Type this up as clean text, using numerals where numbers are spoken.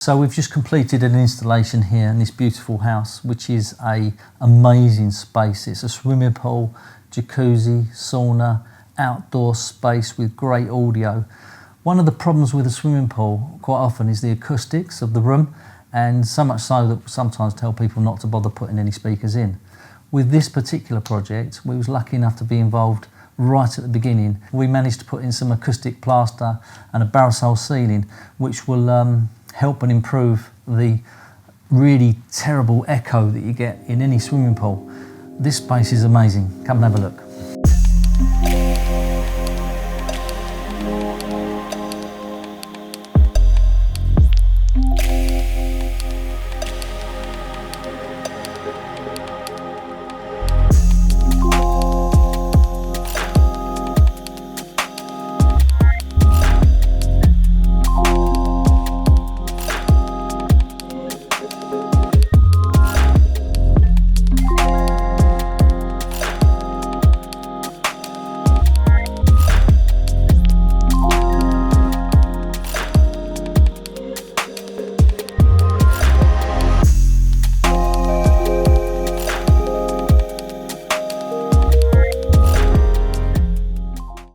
So we've just completed an installation here in this beautiful house, which is an amazing space. It's a swimming pool, jacuzzi, sauna, outdoor space with great audio. One of the problems with a swimming pool quite often is the acoustics of the room, and so much so that we sometimes tell people not to bother putting any speakers in. With this particular project, we was lucky enough to be involved right at the beginning. We managed to put in some acoustic plaster and a Barrisol ceiling, which will help and improve the really terrible echo that you get in any swimming pool. This space is amazing. Come and have a look.